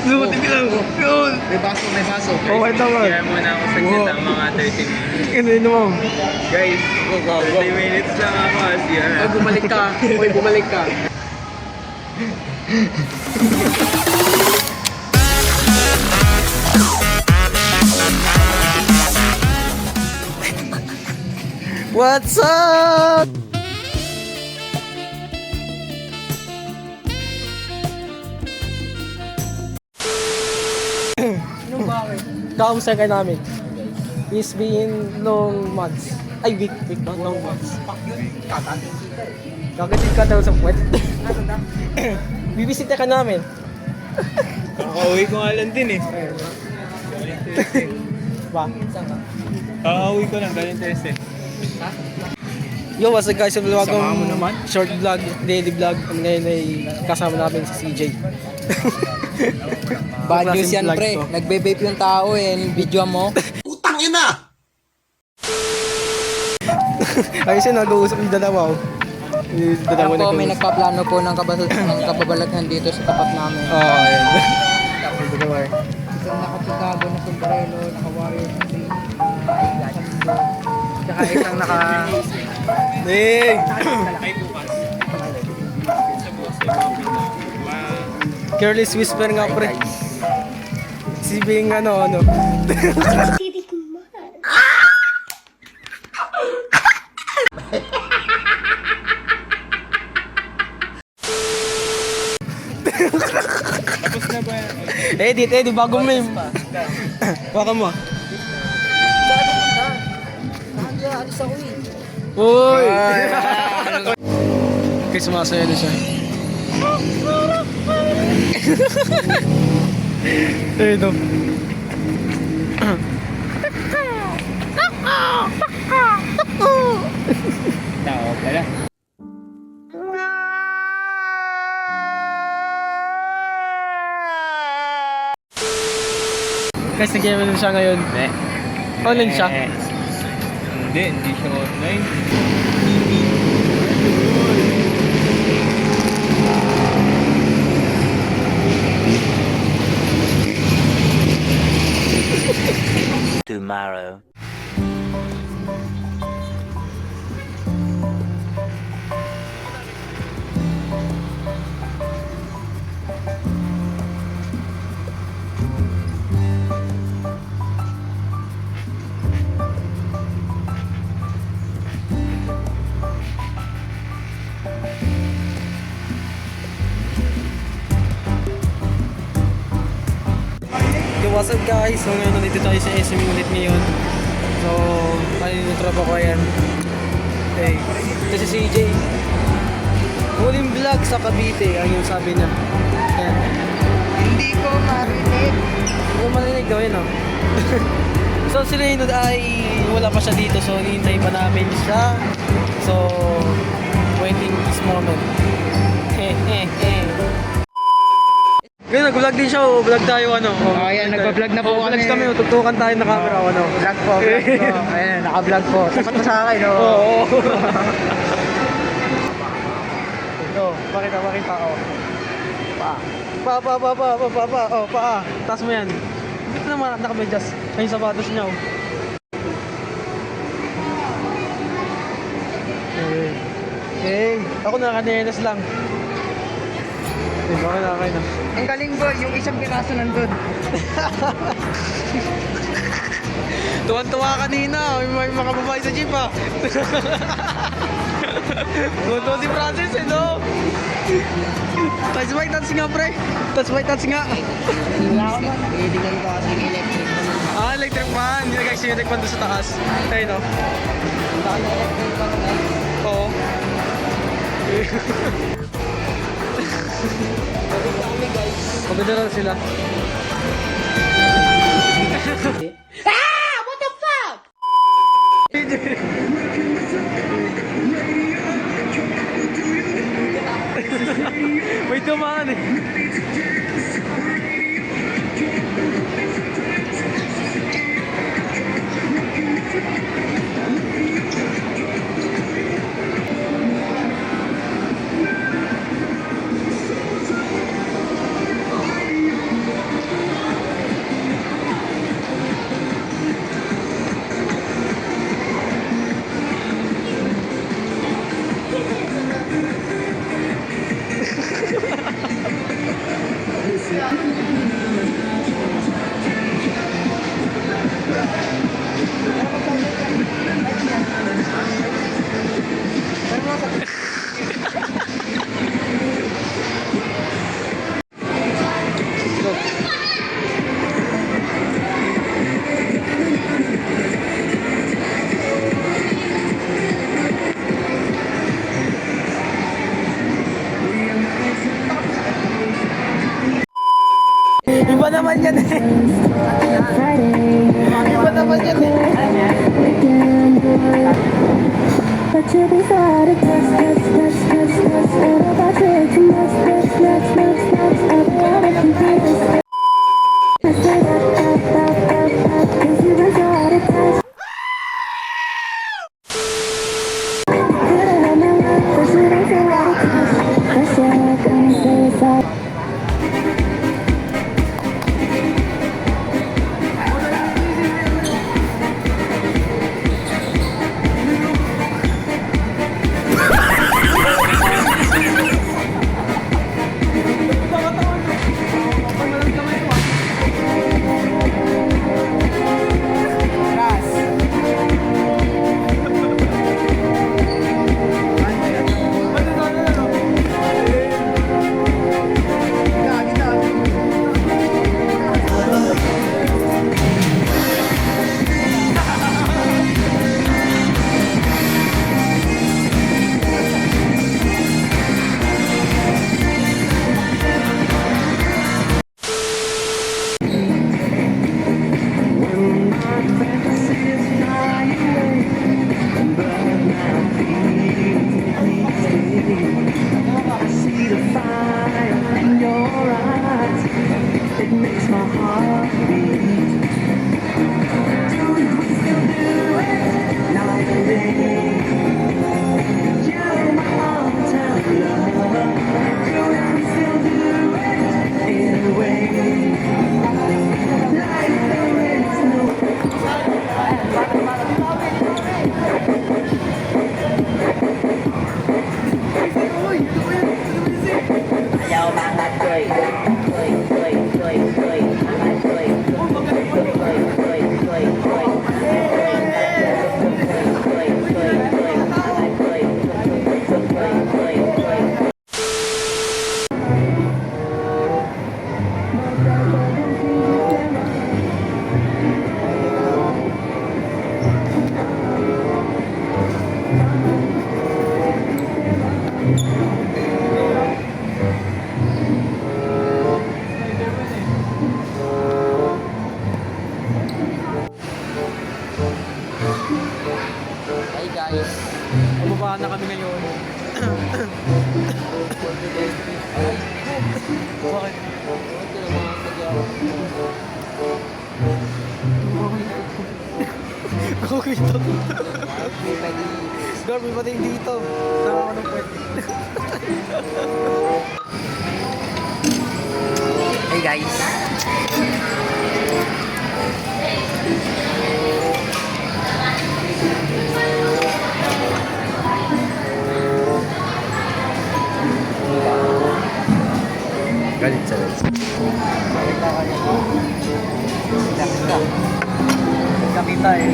Lubutin ko lang. Yun. May baso, may baso. Oh, ito nga. Kaya muna ako sa ng mga 30 minutes. Ano mo? Guys, 30 minutes lang ako as yan. Oy, bumalik ka. Oy, bumalik ka. What's up? Anong bakit? Kamusta ka namin? It's been long months. Ay, week, not long months. Kakatin ka daw sa puwet. Bibisita ka namin. Kakauwi ko nga lang din eh. Ba? Kakauwi ko lang, galing Thursday. Yo, what's up guys? Yung Sama mo naman. short vlog, daily vlog. Ngayon ay kasama namin si CJ. Bad news Klaseng yan, vlog pre. to. Nagbe-vape yung tao eh. Yung video mo. Putang ina! Ayos yun, nag-uusap yung dalawa. Oh. Yung dalawa Ano po, may nag-uusap. nagpaplano po ng kababalaghan dito sa tapat namin. Oo, ayan. Yung dalawa eh. Isang naka-Chicago na sombrero, naka-Warrior Street, tsaka isang naka... Ning! Careless whisper nga pre. Si Bing ano. Tapos na ba yan? Edit, bagong meme. Waka mo. Alis ako eh. Uy! Okay, sumasaya na siya. Ayun o. Tao pala. Guys, nag-game na siya ngayon. Online siya. Hindi siya online. Tomorrow. Yo, what's up guys? So ngayon nandito tayo sa SM ulit ngayon. So, tayo yung tropa ko yan. Hey, ito si CJ. Huling vlog sa Cavite, ang yung sabi niya. Ayan. Hindi ko marinig. Hindi ko marinig daw yun, oh. So, si Reynod ay wala pa siya dito. So, hinihintay pa namin siya. So, waiting this moment. Ngayon, nag-vlog din siya. Vlog tayo, ano. Oh, ayan, nagpa-vlog na po Vlogs kami. kami. Tugtukan tayo ng camera, ano. Vlog po. Ayan, naka-vlog po. Tapat mo sa akin, oh. Oo. Ito, pakita, oh. Pa. Oh, paa. Taas mo yan. Dito naman, nakamedyas. Ay, yung sapatos niya, oh. Hey, ako nakanelas lang. Diba, nakakain na. Ang galing boy, yung isang piraso nandun. Tuwan-tuwa kanina, may mga babae sa jeep, ha. Tuwan-tuwa si Francis, eh, no? Touch by touch nga, pre. Touch by touch nga. Wala ko man. Idigan ko kasi electric. Ah, electric fan. Hindi na guys, yung electric fan doon sa taas. Ayun, no? Dahil electric pa rin. Oo. Maganda lang sila. What the fuck? May tumaan eh. naman yan eh. Iba naman yan eh. But you'll be so out of touch, touch, touch, touch, touch. And about you too much, much, much, much, much. I'll be out of computers. I said up, 'cause you were so out of touch. Couldn't have my life, 'cause you were so out of touch. I said I couldn't stay aside. Hi guys. Bumaba na kami ngayon. Bakit? Okay to. Garby pa din dito. Tama ko nung pwede. Hey guys. Galit sa guys. Nakita eh.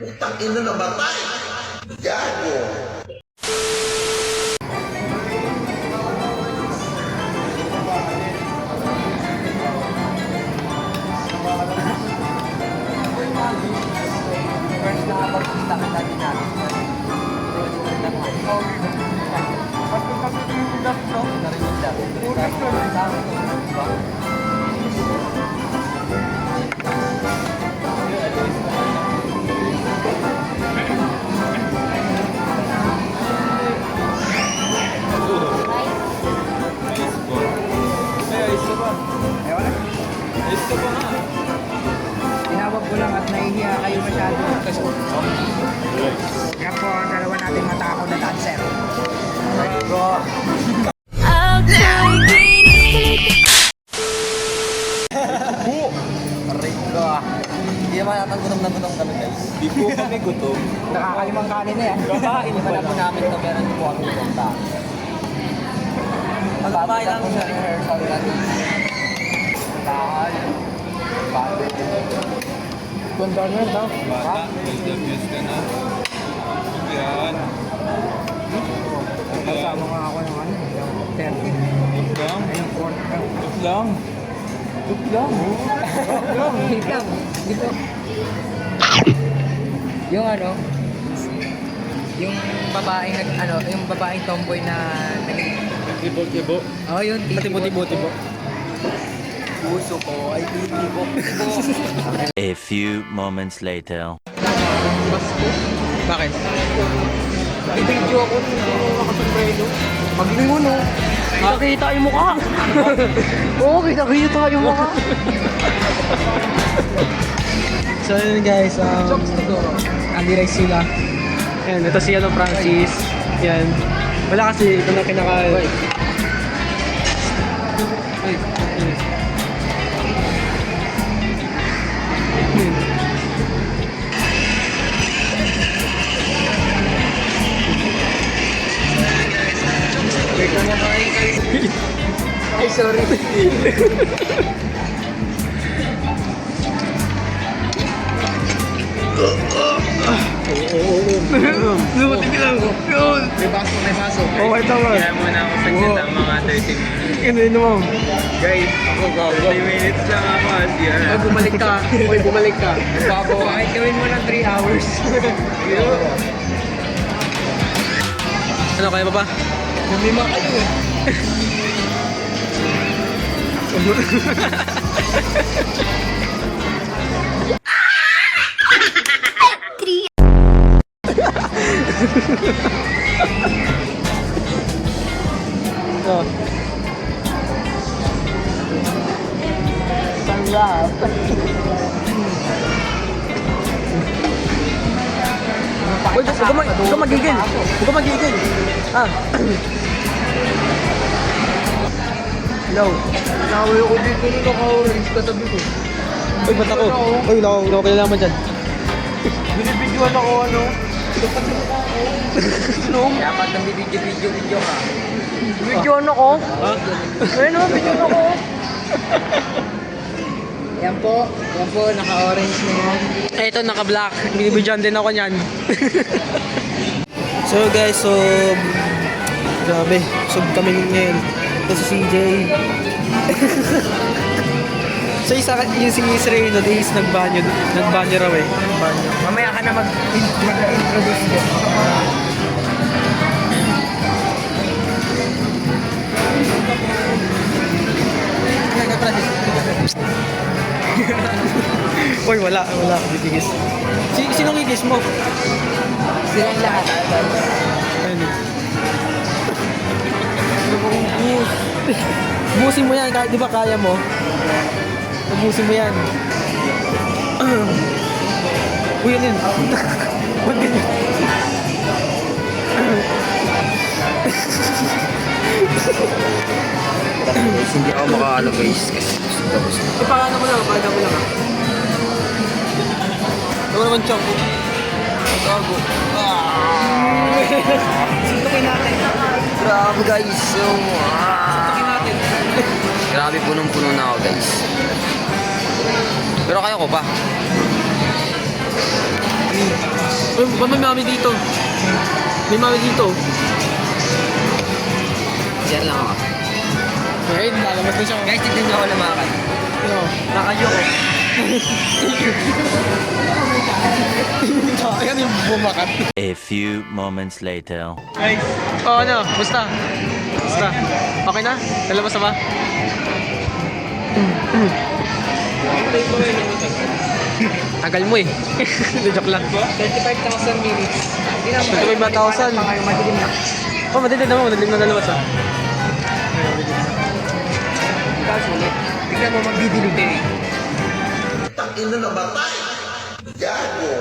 Utang ina na matay. Gago. First na kapag-kita ka natin natin. Tinawag ko lang at nahihiya kayo masyado. Kaya po ang dalawa natin matakaw na dancer. Rico. Hindi naman natang gutom kami guys. Di po kami gutom. Nakakalimang kanin na yan. Kakain Hindi pa na po namin ito pero hindi po kami gutom. Magpapain lang sa rehearsal natin. Tahan. Bate. Ganda na daw. Bata, may the views ka na. Yan. Kasama nga ako ng ano, 30. Tuk lang. Ayun, 40. Tuk lang. Tuk lang. Wait lang. Dito. Yung ano, yung babaeng yung babaeng tomboy na Ibo-ibo. oh, yun, Tibo-tibo-tibo. Puso ko ay titibok ko. A few moments later. Basko. Bakit? I-video ako nung nakasombrero. Pagli mo, no? Kita yung mukha. Oo, kita yung mukha. So yun guys, Jokes siguro. Andy Rice sila. Ayan, ito si Francis. Yan. Wala kasi, ito na kinaka... Wait. Ay, sorry. Lumating lang. Yun. May baso. Oh, ito nga. Kaya muna ako saglit ang mga 30 minutes. Ano mo? Guys, 30 minutes lang ako kasi Oy, bumalik ka. Oy, bumalik ka. Babo. Kahit gawin mo ng 3 hours. Ano, kaya pa ba? Lumima kayo eh. Oh. Sarap. Uy, huwag ka magigil. Huwag ka magigil. Ah. Hello. Naway ko dito nung naka-orange katabi ko. Uy, ba't ako? Uy, wala ko kailangan dyan. Binibidyoan ako ano. Dapat yung mukha ko. Nung? Dapat nang bibidyo ka. Bibidyoan ako? Ha? Ayun o, bibidyoan ako. Yan po, naka-orange na yan. Eh, ito, naka-black. Binibidyan din ako niyan. So guys, grabe. So kami ngayon. Ito si CJ. So yung si Israel na days nagbanyo raw eh. Nagbanyo. Mamaya ka na mag-introduce ko. Uy, wala. Bibigis. Sinong kikis mo? Silang lahat. Ayun. Busin mo yan, di ba kaya mo? Busin mo yan. Uy, yan yun. Ba't ganyan? Hindi ako makaano guys. Ipakano mo lang ah. Ano naman chong? Gago. Suntukin natin. Grabe guys. Suntukin natin. Grabe punong-puno na ako guys. Pero kaya ko pa. Uy, ba't may mami dito? May mami dito. Diyan lang ako. Okay, lalabas na siya. Guys, tignan niyo ako lumakad. Ano? Nakayo ko. Ayan yung bumakat. A few moments later. Guys, Oh, ano? Basta? Okay na? Lalabas na ba? Tagal mo eh. Hindi, joke lang. 35,000 minutes. Hindi na 35,000. Madilim na. Oh, madilim na lalabas ah. Guys, ulit. Tignan mo magdidilim din. Putang ina na batay. Gago.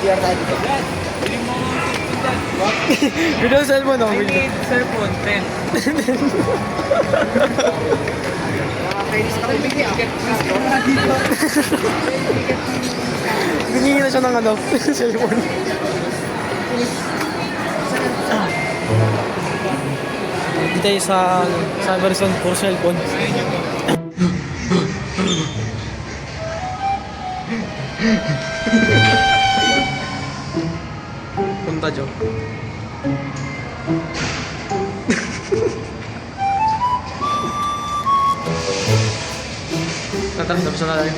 PR tayo dito. Video cellphone oh. cellphone, 10. Nakakainis ka rin bigyan. Binigyan na siya ng ano, cellphone. Dito tayo sa version for cellphone. punta, Jo. Tara, tapos na tayo.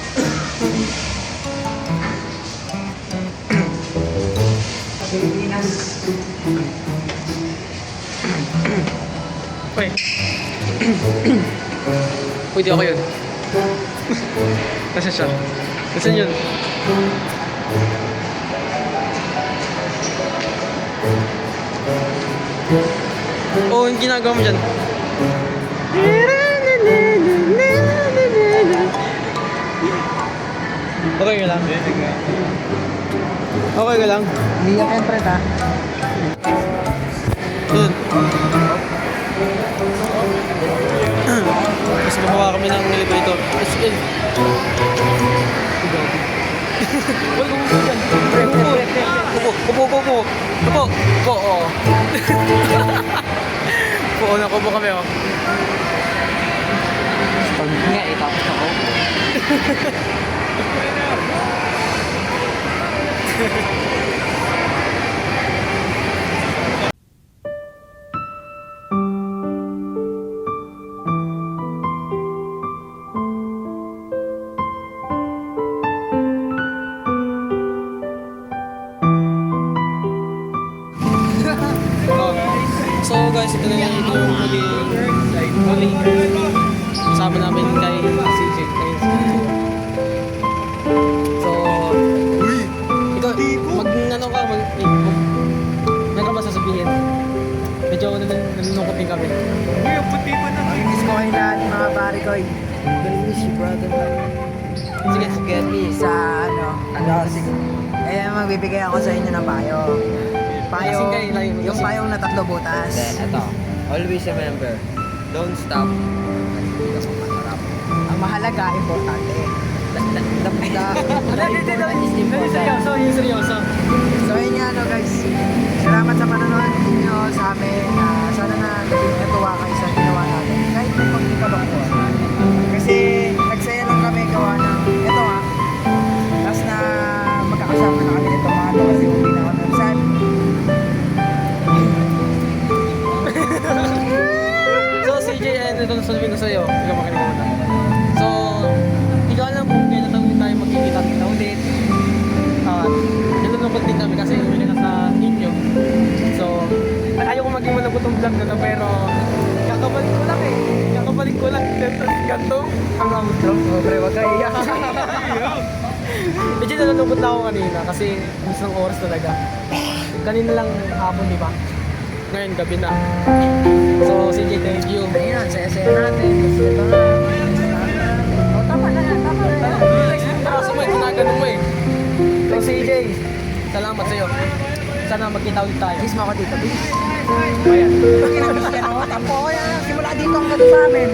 Uy. Pwede ako yun. Nasaan siya? Nasaan yun? Oh, yung ginagawa mo dyan. Okay ka lang? Okay ka lang? Hindi ka siyempre ta. Yun. Mas gumawa kami ng elevator. Sige. Wala kong upo dyan. Upo. Upo, oo. Upo na kubo kami, oh. Pag nga, tapos ako. So guys, ito na yung maging huling kasama namin kay CJ. So, ikaw, meron ka ba sasabihin? Medyo nalulungkot din kami. Miss ko kayo lahat mga pare ko. Miss you brother. Sige, Get me sa magbibigay ako sa inyo ng payo. Lasing kayo, layo. Yung payong na 3 butas. Ito, always remember, don't stop. Ang mahalaga, importante. Seryoso. So yun nga guys, salamat sa panonood ninyo sa amin. Sana na natuwa kayo sa ginawa natin. Kahit may pagkakabakuan. Kasi nagsaya lang kami gawa ng ito tapos na magkakasama na kami nito mga ito kasi hindi na ako nagsan. So CJ, ito na sabihin ko sa'yo. Ikaw makinig mo na. So, hindi ko alam kung kailan tayo magkikita ulit. Nalulungkot din kami kasi hindi na sa inyo. So, ayaw ko maging malabot ang vlog na to, pero kakabalik ko lang eh. Kakabalik ko lang. Ganto, ang outro. Pre, wag kayo iyak. Medyo nalulungkot na ako kanina kasi isang oras talaga. Kanina lang hapon, di ba? Ngayon, gabi na. So, CJ, thank you. Ayun, saya-saya natin. Kasi ito na. Tama na yan. Kaso mo, ginagano mo eh. So, CJ, salamat sa'yo. Sana magkita ulit tayo. Kiss mo ako dito, please. Ayan. Kinabisyan ako. Tampo ko yan. Simula dito ang gado sa amin.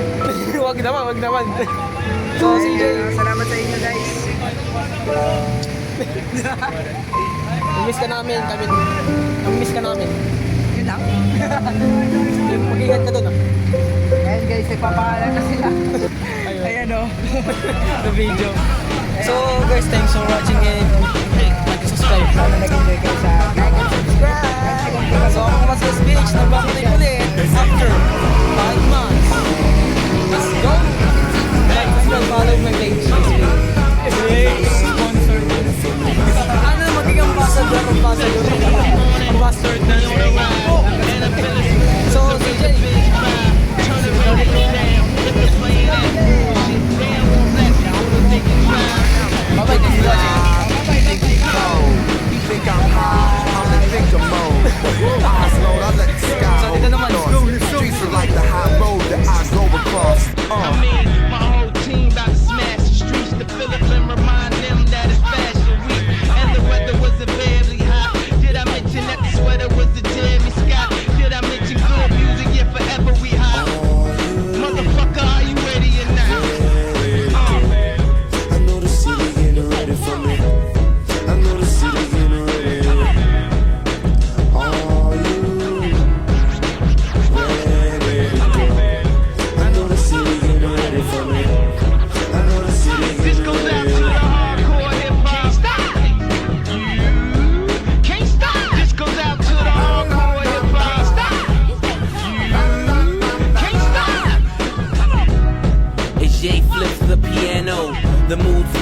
Wag naman. So, CJ, Salamat sa inyo guys. miss ka namin. Miss ka namin. Yun lang. Mag-ingat ka dun ah. Ayan guys, nagpapaalam na sila. Ayun. Ayan o. The video. So, guys, thanks for watching and like-subscribe. Sana nag-enjoy kayo sa like and subscribe. So, ako naman sa speech na bakit ulit after 5 months. Let's go! Like, subscribe, follow my page. Ano maging ambassador? So, CJ. Bye-bye, thanks for watching. So, dito naman. Streets are like the high road that I go across. My whole team about to smash the streets to fill up and remind them that it's fashion week. And the weather was barely hot. Did I mention that the sweater was the Jamie Scott? Did I mention good music? Yeah, forever we hot. Motherfucker, are you ready or not? I know the city getting ready for me. I know the city getting ready. Are you ready? I know the city getting ready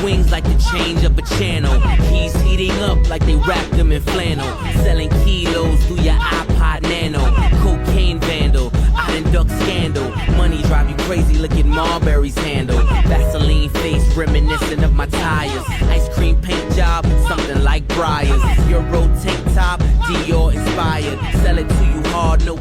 swings like the change of a channel. Keys heating up like they wrapped them in flannel. Selling kilos through your iPod Nano. Cocaine vandal, I done duck scandal. Money drive you crazy, look at Marbury's handle. Vaseline face reminiscent of my tires. Ice cream paint job, something like Briar's. Euro tank top, Dior inspired. Sell it to you hard, no